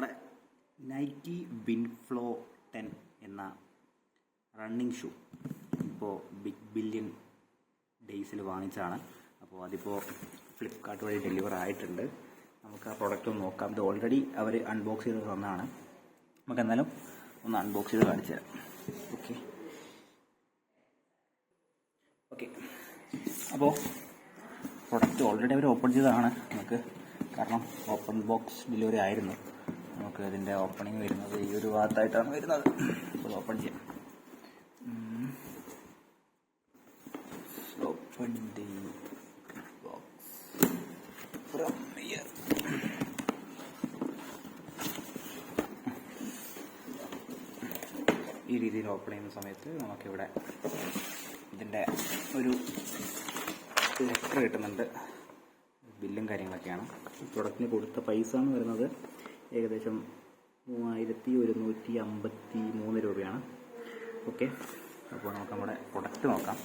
നമ്മുടെ നൈക്കി വിൻഫ്ലോ 10 എന്ന running shoe ഇപ്പോൾ ബിഗ് ബില്യൺ ഡേയ്സിൽ വാങ്ങിച്ചതാണ്. അപ്പോൾ അതിപ്പോൾ ഫ്ലിപ്കാർട്ട് വഴി ഡെലിവർ ആയിട്ടുണ്ട്. നമുക്ക് ആ പ്രോഡക്റ്റ് ഒന്ന് നോക്കാം. ഇത് ഓൾറെഡി അവർ അൺബോക്സ് ചെയ്ത് തന്നതാണ്. നമുക്ക് എന്തായാലും ഒന്ന് അൺബോക്സ് ചെയ്ത് കാണിച്ചു തരാം. ഓക്കെ അപ്പോൾ പ്രൊഡക്റ്റ് ഓൾറെഡി അവർ ഓപ്പൺ ചെയ്തതാണ് നമുക്ക്, കാരണം ഓപ്പൺ ബോക്സ് ഡെലിവറി ആയിരുന്നു. നമുക്ക് ഇതിൻ്റെ ഓപ്പണിങ് വരുന്നത് ഈ ഒരു ഭാഗത്തായിട്ടാണ് വരുന്നത്. അപ്പോൾ ഓപ്പൺ ചെയ്യാം. Open the box from here. ഈ രീതിയിൽ ഓപ്പൺ ചെയ്യുന്ന സമയത്ത് നമുക്കിവിടെ ഇതിൻ്റെ ഒരു ലെറ്റർ കിട്ടുന്നുണ്ട്. ബില്ലും കാര്യങ്ങളൊക്കെയാണ്. ഈ പ്രൊഡക്റ്റിന് കൊടുത്ത പൈസ എന്ന് വരുന്നത് ഏകദേശം 3153 രൂപയാണ്. ഓക്കെ, അപ്പോൾ നമുക്ക് നമ്മുടെ പ്രൊഡക്റ്റ് നോക്കാം.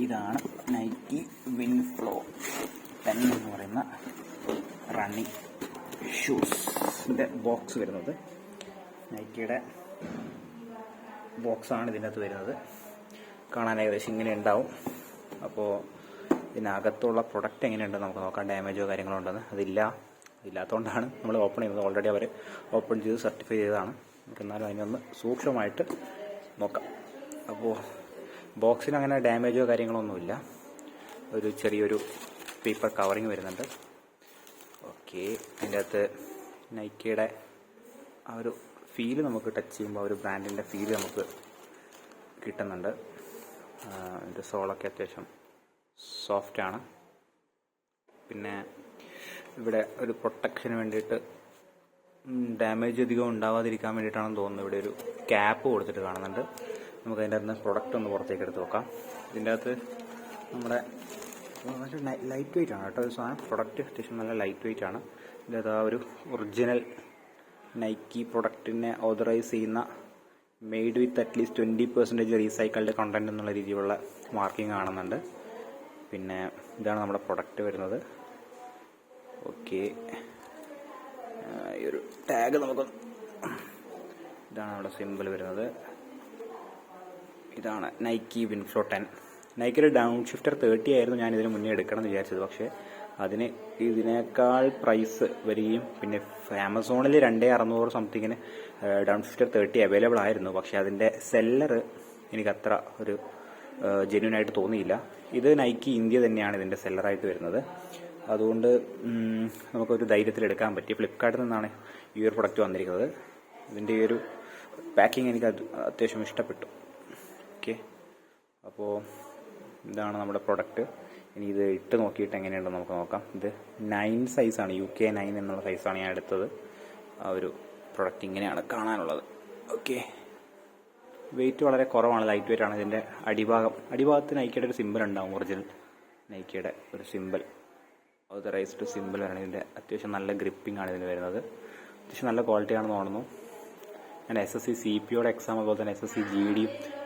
ഇതാണ് നൈക്കി വിൻഫ്ലോ 10 എന്ന് പറയുന്ന റണ്ണിങ് ഷൂസിൻ്റെ ബോക്സ് വരുന്നത്. നൈക്കിയുടെ ബോക്സാണ് ഇതിൻ്റെ അകത്ത് വരുന്നത്. കാണാൻ ഏകദേശം ഇങ്ങനെ ഉണ്ടാവും. അപ്പോൾ ഇതിനകത്തുള്ള പ്രൊഡക്റ്റ് എങ്ങനെയുണ്ടെന്ന് നമുക്ക് നോക്കാം. ഡാമേജോ കാര്യങ്ങളോ ഉണ്ടെന്ന് ഇല്ലാത്തതുകൊണ്ടാണ് നമ്മൾ ഓപ്പൺ ചെയ്യുന്നത്. ഓൾറെഡി അവർ ഓപ്പൺ ചെയ്ത് സർട്ടിഫൈ ചെയ്തതാണ്. നമുക്ക് എന്നാലും അതിനൊന്ന് സൂക്ഷ്മമായിട്ട് നോക്കാം. അപ്പോൾ ബോക്സിന് അങ്ങനെ ഡാമേജോ കാര്യങ്ങളോ ഒന്നുമില്ല. ഒരു ചെറിയൊരു പേപ്പർ കവറിങ് വരുന്നുണ്ട്. ഓക്കെ, അതിൻ്റെ അകത്ത് നൈക്കിയുടെ ആ ഒരു ഫീല് നമുക്ക് ടച്ച് ചെയ്യുമ്പോൾ ആ ഒരു ബ്രാൻഡിൻ്റെ ഫീല് നമുക്ക് കിട്ടുന്നുണ്ട്. ഇതിൻ്റെ സോളൊക്കെ അത്യാവശ്യം സോഫ്റ്റാണ്. പിന്നെ ഇവിടെ ഒരു പ്രൊട്ടക്ഷന് വേണ്ടിയിട്ട് ഡാമേജ് അധികം ഉണ്ടാവാതിരിക്കാൻ വേണ്ടിയിട്ടാണെന്ന് തോന്നുന്നു ഇവിടെ ഒരു ക്യാപ്പ് കൊടുത്തിട്ട് കാണുന്നുണ്ട്. നമുക്ക് അതിൻ്റെ അകത്ത് പ്രൊഡക്റ്റ് ഒന്ന് പുറത്തേക്ക് എടുത്ത് നോക്കാം. ഇതിൻ്റെ അകത്ത് നമ്മുടെ ലൈറ്റ് വെയിറ്റ് ആണ് കേട്ടോ ഒരു സാധനം. പ്രൊഡക്റ്റ് അത്യാവശ്യം നല്ല ലൈറ്റ് വെയിറ്റ് ആണ്. ഇതിൻ്റെ അകത്ത് ആ ഒരു ഒറിജിനൽ നൈക്കി പ്രൊഡക്റ്റിനെ ഓതറൈസ് ചെയ്യുന്ന made with at least 20% recycled content എന്നുള്ള രീതിയിലുള്ള മാർക്കിംഗ് കാണുന്നുണ്ട്. പിന്നെ ഇതാണ് നമ്മുടെ പ്രൊഡക്റ്റ് വരുന്നത്. ഓക്കെ, ഈ ഒരു ടാഗ് നമുക്ക്, ഇതാണ് നമ്മുടെ സിമ്പിൾ വരുന്നത്. ഇതാണ് നൈക്കി വിൻഫ്ലോ 10. നൈക്കിയുടെ ഡൗൺ ഷിഫ്റ്റർ 30 ആയിരുന്നു ഞാൻ ഇതിന് മുന്നേ എടുക്കണം എന്ന് വിചാരിച്ചത്. പക്ഷേ അതിന് ഇതിനേക്കാൾ പ്രൈസ് വരികയും പിന്നെ ആമസോണിൽ 2600 സംതിങ്ങിന് ഡൗൺ ഷിഫ്റ്റർ 30 അവൈലബിൾ ആയിരുന്നു. പക്ഷേ അതിൻ്റെ സെല്ലർ എനിക്കത്ര ഒരു ജെന്യൂൻ ആയിട്ട് തോന്നിയില്ല. ഇത് നൈക്കി ഇന്ത്യ തന്നെയാണ് ഇതിൻ്റെ സെല്ലറായിട്ട് വരുന്നത്. അതുകൊണ്ട് നമുക്കൊരു ധൈര്യത്തിൽ എടുക്കാൻ പറ്റി. ഫ്ലിപ്കാർട്ടിൽ നിന്നാണ് ഈ ഒരു പ്രൊഡക്റ്റ് വന്നിരിക്കുന്നത്. ഇതിൻ്റെ ഈ ഒരു പാക്കിംഗ് എനിക്ക് അത്യാവശ്യം ഇഷ്ടപ്പെട്ടു. ഓക്കെ, അപ്പോൾ ഇതാണ് നമ്മുടെ പ്രൊഡക്റ്റ്. ഇനി ഇത് ഇട്ട് നോക്കിയിട്ട് എങ്ങനെയുണ്ടെന്ന് നമുക്ക് നോക്കാം. ഇത് 9 സൈസാണ്, UK 9 എന്നുള്ള സൈസാണ് ഞാൻ എടുത്തത്. ആ ഒരു പ്രൊഡക്റ്റ് ഇങ്ങനെയാണ് കാണാനുള്ളത്. ഓക്കെ, വെയിറ്റ് വളരെ കുറവാണ്, ലൈറ്റ് വെയിറ്റ് ആണ്. ഇതിൻ്റെ അടിഭാഗത്ത് നൈക്കിയുടെ ഒരു സിമ്പിൾ ഉണ്ടാവും. ഒറിജിനൽ നൈക്കിയുടെ ഒരു സിമ്പിൾ, ഓതറൈസ്ഡ് സിമ്പിൾ ആണ്. ഇതിൻ്റെ അത്യാവശ്യം നല്ല ഗ്രിപ്പിംഗ് ആണ് ഇതിന് വരുന്നത്. അത്യാവശ്യം നല്ല ക്വാളിറ്റി ആണെന്ന് തോന്നുന്നു. ഞാൻ SSC CPOയുടെ എക്സാം അതുപോലെ തന്നെ SSC GD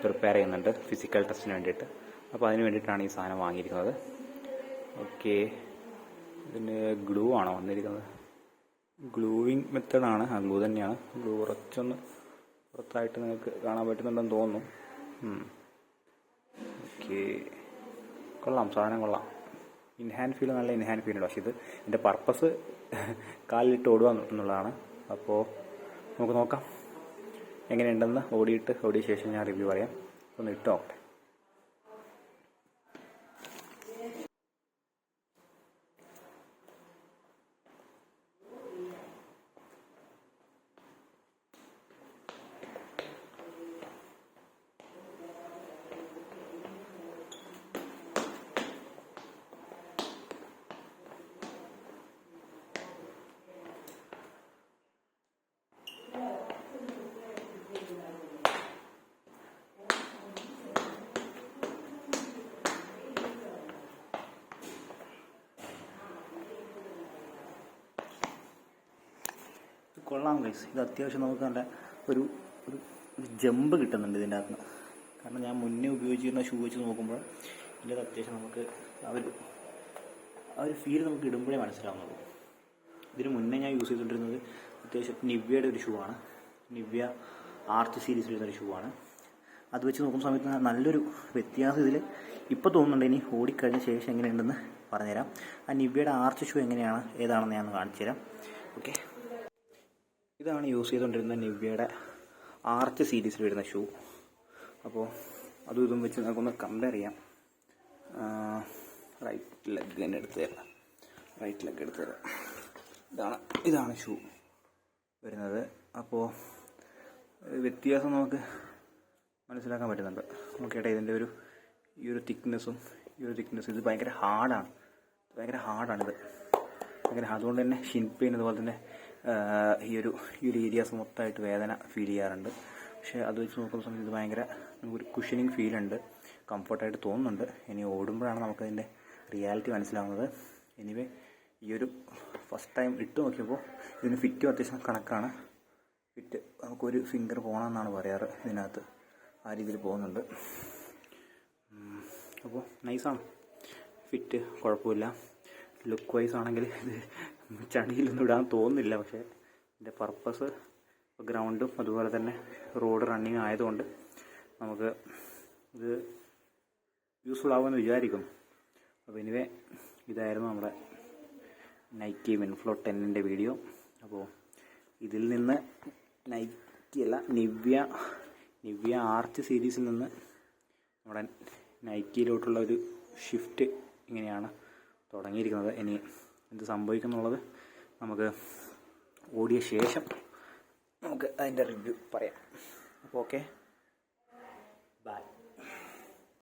പ്രിപ്പയർ ചെയ്യുന്നുണ്ട് ഫിസിക്കൽ ടെസ്റ്റിന് വേണ്ടിയിട്ട്. അപ്പോൾ അതിന് വേണ്ടിയിട്ടാണ് ഈ സാധനം വാങ്ങിയിരിക്കുന്നത്. ഓക്കെ, ഇതിന് ഗ്ലൂ ആണോ വന്നിരിക്കുന്നത്? ഗ്ലൂവിങ് മെത്തേഡാണ്. ആ ഗ്ലൂ തന്നെയാണ്. ഗ്ലൂ കുറച്ചൊന്ന് പുറത്തായിട്ട് നിങ്ങൾക്ക് കാണാൻ പറ്റുന്നുണ്ടെന്ന് തോന്നുന്നു. ഓക്കെ, കൊള്ളാം, സാധനം കൊള്ളാം. ഇൻഹാൻഡ് ഫീൽ, നല്ല ഇൻഹാൻഡ് ഫീൽ ഉണ്ട്. പക്ഷേ ഇത് ഇതിൻ്റെ പർപ്പസ് കാലിലിട്ട് ഓടുക എന്നുള്ളതാണ്. അപ്പോൾ നമുക്ക് നോക്കാം എങ്ങനെയുണ്ടെന്ന്. ഓടിയ ശേഷം ഞാൻ റിവ്യൂ പറയാം. ഒന്ന് ഇട്ട് നോക്കട്ടെ. കൊള്ളാം ഗൈസ്. ഇത് അത്യാവശ്യം നമുക്ക് നല്ല ഒരു ജമ്പ് കിട്ടുന്നുണ്ട് ഇതിൻ്റെ അകത്ത് നിന്ന്. കാരണം ഞാൻ മുന്നേ ഉപയോഗിച്ചിരുന്ന ഷൂ വെച്ച് നോക്കുമ്പോൾ ഇതിൻ്റെ അത്യാവശ്യം നമുക്ക് ആ ഒരു ഫീൽ നമുക്ക് ഇടുമ്പോഴേ മനസ്സിലാവുന്നുള്ളൂ. ഇതിന് മുന്നേ ഞാൻ യൂസ് ചെയ്തുകൊണ്ടിരുന്നത് അത്യാവശ്യം നിവ്യയുടെ ഒരു ഷൂ ആണ്. നിവ്യ ആർച്ച് സീരീസിൽ വരുന്നൊരു ഷൂ ആണ്. അത് വെച്ച് നോക്കുന്ന സമയത്ത് നല്ലൊരു വ്യത്യാസം ഇതിൽ ഇപ്പോൾ തോന്നുന്നുണ്ട്. ഇനി ഓടിക്കഴിഞ്ഞ ശേഷം എങ്ങനെയുണ്ടെന്ന് പറഞ്ഞുതരാം. ആ നിവ്യയുടെ ആർച്ച് ഷൂ എങ്ങനെയാണ് ഏതാണെന്ന് ഞാൻ കാണിച്ചു തരാം. ഓക്കെ, ഇതാണ് യൂസ് ചെയ്തുകൊണ്ടിരുന്ന നിവ്യയുടെ ആർച്ച് സീരീസിൽ വരുന്ന ഷൂ. അപ്പോൾ അതും ഇതും വെച്ച് നമുക്കൊന്ന് കമ്പയർ ചെയ്യാം. റൈറ്റ് ലെഗ് തന്നെ എടുത്ത് തരാം. റൈറ്റ് ലെഗ് എടുത്ത് തരാം. ഇതാണ് ഷൂ വരുന്നത്. അപ്പോൾ വ്യത്യാസം നമുക്ക് മനസ്സിലാക്കാൻ പറ്റുന്നുണ്ട്. നോക്കിയിട്ട് ഇതിൻ്റെ ഈ ഒരു തിക്നെസ്സും ഇത് ഭയങ്കര ഹാർഡാണ്. അതുകൊണ്ട് തന്നെ ഷിൻ പെയിൻ അതുപോലെ തന്നെ ഈ ഒരു ഏരിയാസ് മൊത്തമായിട്ട് വേദന ഫീൽ ചെയ്യാറുണ്ട്. പക്ഷേ അത് വെച്ച് നോക്കുന്ന സമയത്ത് ഇത് ഭയങ്കര നമുക്കൊരു കുഷനിങ് ഫീലുണ്ട്, കംഫർട്ടായിട്ട് തോന്നുന്നുണ്ട്. ഇനി ഓടുമ്പോഴാണ് നമുക്കതിൻ്റെ റിയാലിറ്റി മനസ്സിലാവുന്നത്. എനിവേ ഈ ഒരു ഫസ്റ്റ് ടൈം ഇട്ട് നോക്കിയപ്പോൾ ഇതിന് ഫിറ്റും അത്യാവശ്യം കണക്കാണ്. ഫിറ്റ് നമുക്കൊരു ഫിംഗർ പോകണമെന്നാണ് പറയാറ്. ഇതിനകത്ത് ആ രീതിയിൽ പോകുന്നുണ്ട്. അപ്പോൾ നൈസാണ്, ഫിറ്റ് കുഴപ്പമില്ല. ലുക്ക് വൈസ് ആണെങ്കിൽ ഇത് ചടിയിലൊന്നും ഇടാൻ തോന്നുന്നില്ല. പക്ഷേ ഇതിൻ്റെ പർപ്പസ് ഗ്രൗണ്ടും അതുപോലെ തന്നെ റോഡ് റണ്ണിങ് ആയതുകൊണ്ട് നമുക്ക് ഇത് യൂസ്ഫുൾ ആവുമെന്ന് വിചാരിക്കും. അപ്പോൾ എനിവേ ഇതായിരുന്നു നമ്മുടെ നൈക്കി വിൻഫ്ലോ 10ൻ്റെ വീഡിയോ. അപ്പോൾ ഇതിൽ നിന്ന് നിവ്യ ആർച്ച് സീരീസിൽ നിന്ന് നമ്മുടെ നൈക്കിയിലോട്ടുള്ള ഒരു ഷിഫ്റ്റ് ഇങ്ങനെയാണ് തുടങ്ങിയിരിക്കുന്നത്. ഇനി എന്ത് സംഭവിക്കുന്നുള്ളത് നമുക്ക് ഓടിയ ശേഷം നമുക്ക് അതിൻ്റെ റിവ്യൂ പറയാം. അപ്പോൾ ഓക്കെ, ബൈ.